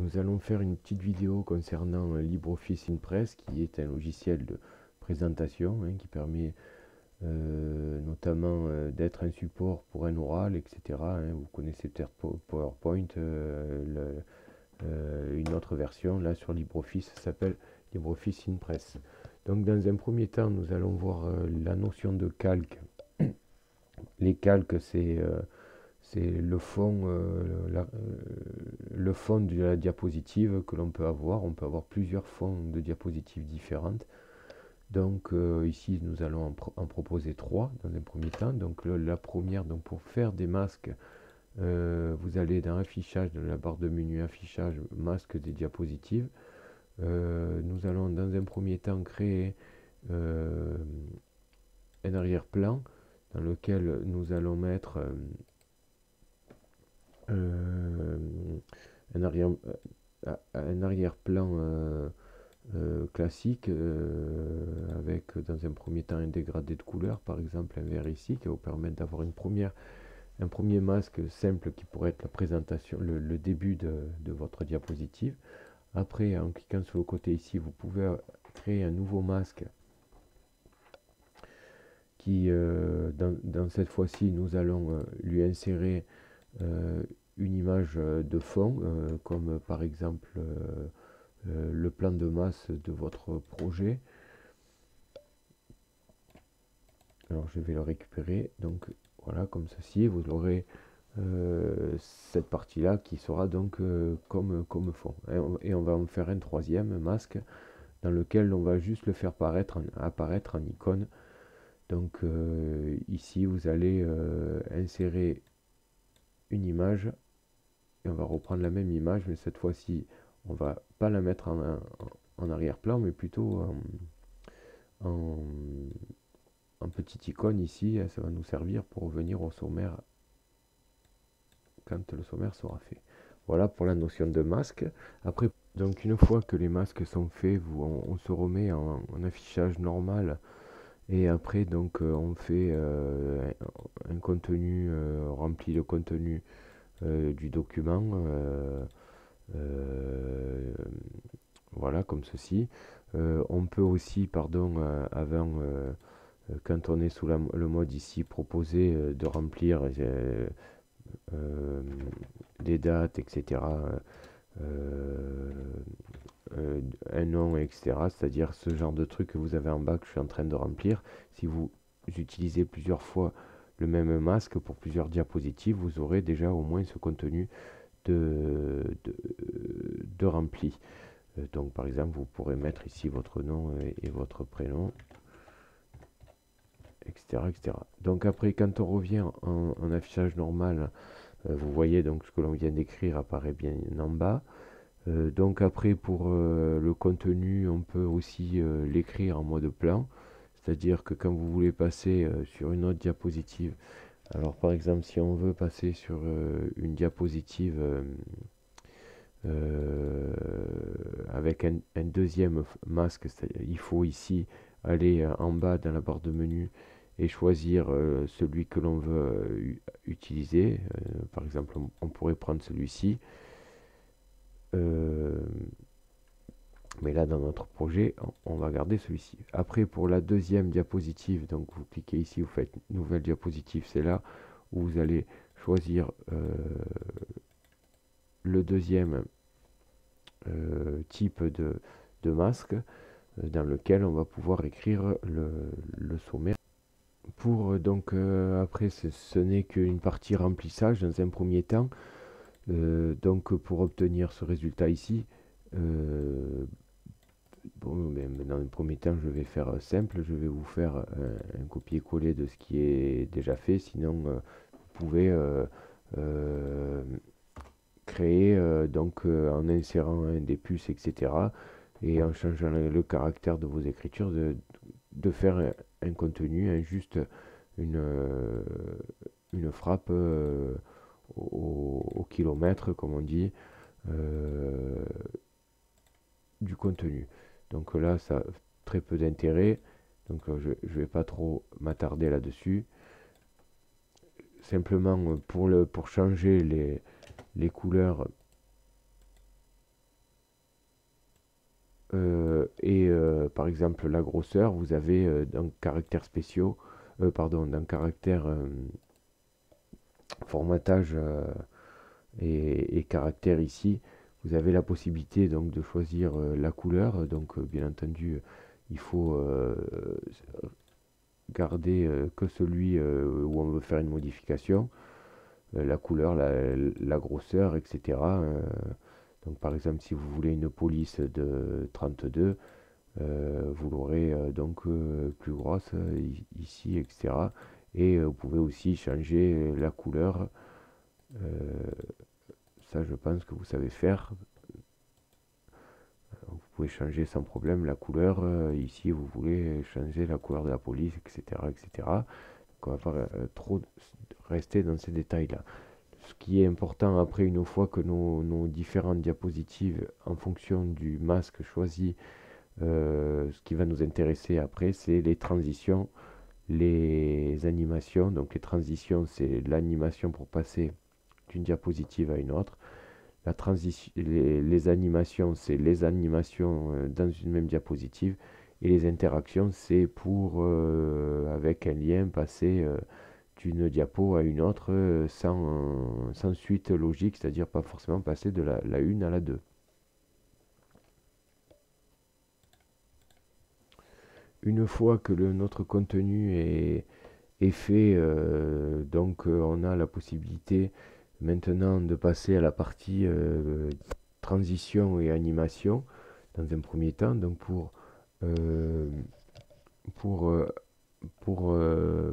Nous allons faire une petite vidéo concernant LibreOffice Impress, qui est un logiciel de présentation qui permet notamment d'être un support pour un oral, etc. Vous connaissez peut-être PowerPoint, une autre version là sur LibreOffice s'appelle LibreOffice Impress. Donc dans un premier temps, nous allons voir la notion de calque. Les calques, c'est le fond, le fond de la diapositive que l'on peut avoir. On peut avoir plusieurs fonds de diapositives différentes. Donc ici, nous allons en proposer trois dans un premier temps. Donc la première, donc pour faire des masques, vous allez dans affichage, dans la barre de menu affichage, masque des diapositives. Nous allons dans un premier temps créer un arrière-plan dans lequel nous allons mettre un arrière-plan classique avec dans un premier temps un dégradé de couleur, par exemple un vert ici, qui va vous permettre d'avoir un premier masque simple qui pourrait être la présentation, le début de votre diapositive. Après, en cliquant sur le côté ici, vous pouvez créer un nouveau masque qui, dans cette fois-ci, nous allons lui insérer une image de fond, comme par exemple le plan de masse de votre projet. Alors je vais le récupérer, donc voilà, comme ceci, vous aurez cette partie là qui sera donc comme fond. Et on va en faire un troisième masque dans lequel on va juste le faire apparaître en icône. Donc ici vous allez insérer une image et on va reprendre la même image, mais cette fois-ci on va pas la mettre en arrière-plan, mais plutôt en petite icône ici. Ça va nous servir pour revenir au sommaire quand le sommaire sera fait. Voilà pour la notion de masque. Après, donc une fois que les masques sont faits, on se remet en affichage normal. Et après, donc, on fait un contenu, remplit le contenu du document. Voilà, comme ceci. On peut aussi, pardon, avant, quand on est sous le mode ici, proposer de remplir des dates, etc. Un nom, etc. C'est-à-dire ce genre de truc que vous avez en bas que je suis en train de remplir. Si vous utilisez plusieurs fois le même masque pour plusieurs diapositives, vous aurez déjà au moins ce contenu de rempli. Donc par exemple, vous pourrez mettre ici votre nom et votre prénom, etc., etc. Donc après, quand on revient en affichage normal, vous voyez donc ce que l'on vient d'écrire apparaît bien en bas. Donc après, pour le contenu, on peut aussi l'écrire en mode plan, c'est-à-dire que quand vous voulez passer sur une autre diapositive, alors par exemple si on veut passer sur une diapositive avec un deuxième masque, il faut ici aller en bas dans la barre de menu et choisir celui que l'on veut utiliser. Par exemple, on pourrait prendre celui-ci. Mais là, dans notre projet, on va garder celui-ci. Après, pour la deuxième diapositive, donc vous cliquez ici, vous faites nouvelle diapositive, c'est là où vous allez choisir le deuxième type de masque dans lequel on va pouvoir écrire le sommaire. Pour donc après, ce n'est qu'une partie remplissage dans un premier temps. Donc pour obtenir ce résultat ici, bon, mais dans le premier temps, je vais faire simple. Je vais vous faire un copier-coller de ce qui est déjà fait. Sinon, vous pouvez créer donc en insérant des puces, etc. Et en changeant le caractère de vos écritures, de faire un contenu, juste une frappe au kilomètre, comme on dit, du contenu. Donc là, ça a très peu d'intérêt. Donc je ne vais pas trop m'attarder là-dessus. Simplement pour changer les couleurs, Par exemple la grosseur, vous avez dans caractères spéciaux, pardon, dans caractère formatage et caractère ici, vous avez la possibilité donc de choisir la couleur. Donc bien entendu, il faut garder que celui où on veut faire une modification, la couleur, la grosseur, etc. Donc par exemple, si vous voulez une police de 32, vous l'aurez donc plus grosse ici, etc. Et vous pouvez aussi changer la couleur. Euh, Ça, je pense que vous savez faire. Vous pouvez changer sans problème la couleur. Ici, vous voulez changer la couleur de la police, etc., etc. Donc, on va pas trop rester dans ces détails-là. Ce qui est important après, une fois que nos différentes diapositives, en fonction du masque choisi, ce qui va nous intéresser après, c'est les transitions, les animations. Donc les transitions, c'est l'animation pour passer d'une diapositive à une autre. Les animations, c'est les animations dans une même diapositive. Et les interactions, c'est pour, avec un lien, passer d'une diapo à une autre sans suite logique, c'est-à-dire pas forcément passer de la 1 à la 2. Une fois que notre contenu est fait, donc on a la possibilité maintenant de passer à la partie transition et animation dans un premier temps. Donc euh, pour, euh, pour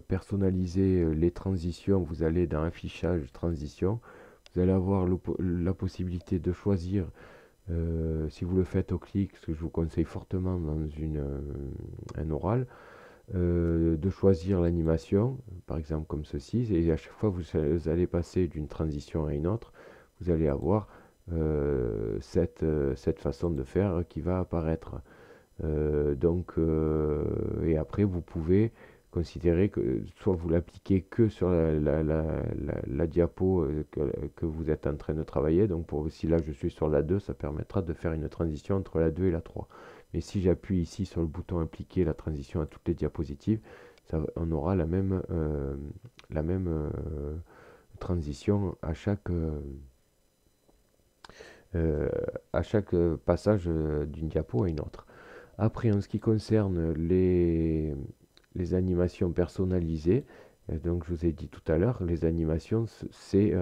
personnaliser les transitions, vous allez dans affichage transition. Vous allez avoir la possibilité de choisir, si vous le faites au clic, ce que je vous conseille fortement dans un oral, de choisir l'animation, par exemple comme ceci, et à chaque fois vous allez passer d'une transition à une autre, vous allez avoir cette façon de faire qui va apparaître. Et après vous pouvez considérer que soit vous l'appliquez que sur la diapo que vous êtes en train de travailler. Donc si là je suis sur la 2, ça permettra de faire une transition entre la 2 et la 3. Mais si j'appuie ici sur le bouton appliquer la transition à toutes les diapositives, on aura la même transition euh, à chaque passage d'une diapo à une autre. Après, en ce qui concerne les animations personnalisées, donc je vous ai dit tout à l'heure, les animations, c'est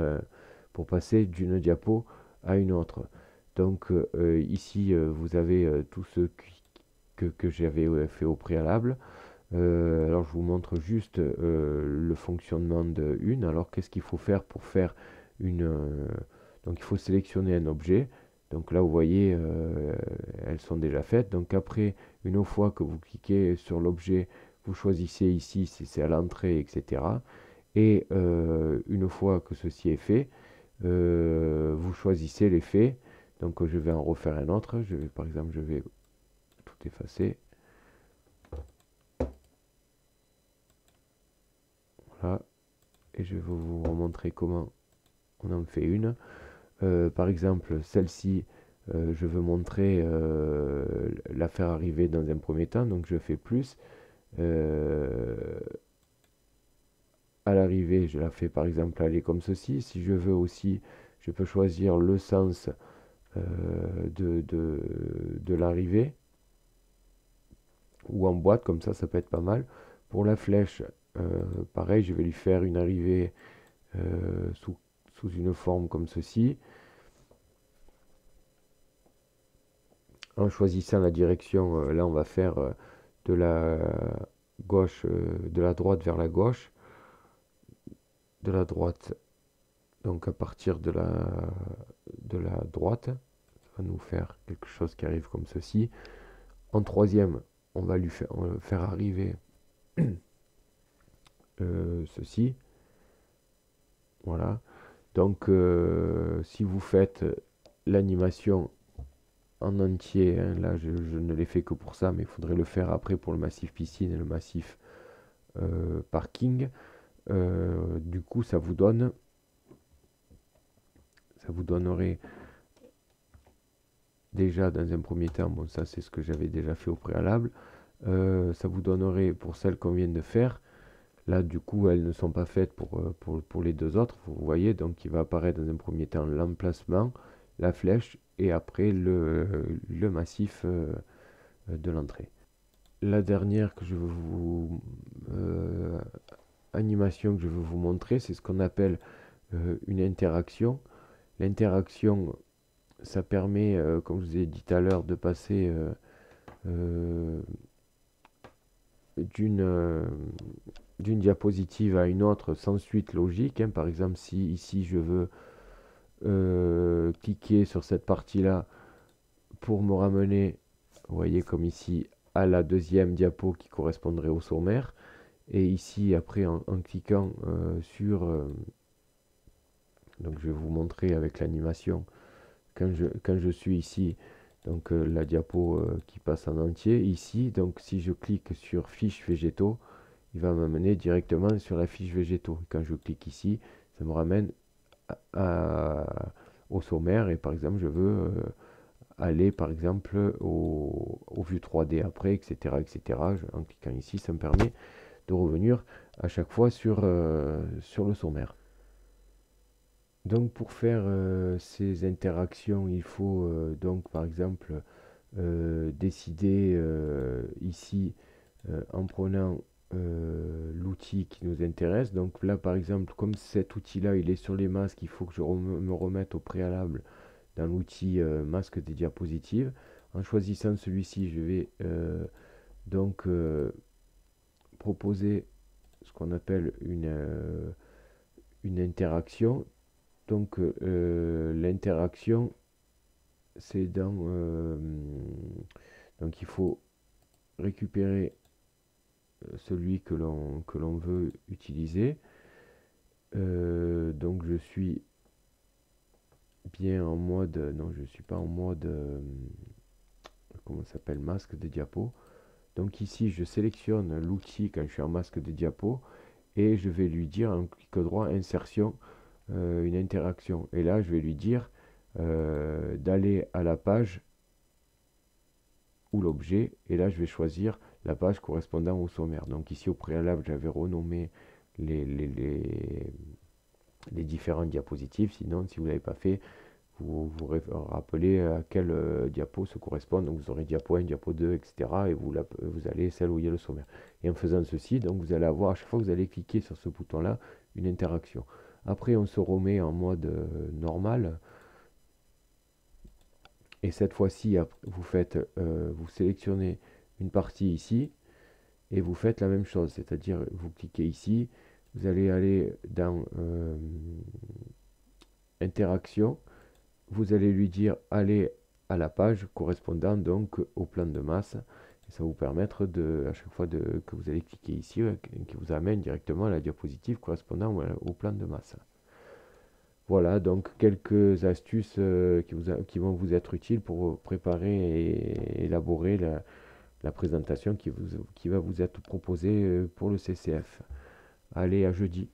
pour passer d'une diapo à une autre. Donc ici, vous avez tout ce que j'avais fait au préalable. Alors je vous montre juste le fonctionnement de une. Alors qu'est-ce qu'il faut faire pour faire une... donc il faut sélectionner un objet. Donc là vous voyez, elles sont déjà faites. Donc après, une fois que vous cliquez sur l'objet, vous choisissez ici si c'est à l'entrée, etc. Et une fois que ceci est fait, vous choisissez l'effet. Donc je vais en refaire un autre. Par exemple, je vais tout effacer. Voilà. Et je vais vous remontrer comment on en fait une. Par exemple, celle-ci, je veux montrer la faire arriver dans un premier temps, donc je fais plus. Euh, à l'arrivée, je la fais par exemple aller comme ceci. Si je veux aussi, je peux choisir le sens euh, de l'arrivée ou en boîte, comme ça peut être pas mal. Pour la flèche, pareil, je vais lui faire une arrivée sous une forme comme ceci. En choisissant la direction, là on va faire de la gauche, de la droite vers la gauche, de la droite, donc à partir de la droite, ça va nous faire quelque chose qui arrive comme ceci. En troisième, on va faire arriver ceci, voilà. Donc si vous faites l'animation en entier, hein, là je ne l'ai fait que pour ça, mais il faudrait le faire après pour le massif piscine et le massif parking. Du coup, ça vous donnerait déjà dans un premier temps, bon ça c'est ce que j'avais déjà fait au préalable, ça vous donnerait pour celles qu'on vient de faire. Là, du coup, elles ne sont pas faites pour les deux autres. Vous voyez, donc il va apparaître dans un premier temps l'emplacement, la flèche et après le massif de l'entrée. La dernière que je veux animation que je veux vous montrer, c'est ce qu'on appelle une interaction. L'interaction, ça permet, comme je vous ai dit tout à l'heure, de passer euh, d'une diapositive à une autre sans suite logique, hein. Par exemple, si ici je veux cliquer sur cette partie-là pour me ramener, vous voyez comme ici, à la deuxième diapo qui correspondrait au sommaire, et ici après en cliquant donc je vais vous montrer avec l'animation, quand je suis ici, donc la diapo qui passe en entier, ici, donc si je clique sur fiche végétaux, il va m'amener directement sur la fiche végétaux. Quand je clique ici, ça me ramène au sommaire et par exemple je veux aller par exemple au vue 3D après, etc. etc. En cliquant ici, ça me permet de revenir à chaque fois sur le sommaire. Donc pour faire ces interactions, il faut donc par exemple décider ici en prenant l'outil qui nous intéresse. Donc là par exemple, comme cet outil-là il est sur les masques, il faut que je me remette au préalable dans l'outil masque des diapositives. En choisissant celui-ci, je vais donc proposer ce qu'on appelle une interaction. Donc l'interaction, c'est donc il faut récupérer celui que l'on veut utiliser. Donc je suis bien en mode, non je suis pas en mode, comment ça s'appelle, masque de diapo. Donc ici je sélectionne l'outil quand je suis en masque de diapo et je vais lui dire en clic droit insertion, une interaction, et là je vais lui dire d'aller à la page ou l'objet, et là je vais choisir la page correspondant au sommaire. Donc ici au préalable j'avais renommé les différentes diapositives, sinon si vous ne l'avez pas fait, vous vous rappelez à quelle diapo se correspond. Donc vous aurez diapo 1, diapo 2, etc. Et vous allez celle où il y a le sommaire. Et en faisant ceci, donc vous allez avoir, à chaque fois que vous allez cliquer sur ce bouton-là, une interaction. Après, on se remet en mode normal. Et cette fois-ci, vous sélectionnez une partie ici et vous faites la même chose. C'est-à-dire, vous cliquez ici, vous allez aller dans interaction. Vous allez lui dire aller à la page correspondant donc au plan de masse, et ça va vous permettre à chaque fois que vous allez cliquer ici, qui vous amène directement à la diapositive correspondant au plan de masse. Voilà donc quelques astuces qui vont vous être utiles pour préparer et élaborer la présentation qui va vous être proposée pour le CCF. Allez, à jeudi.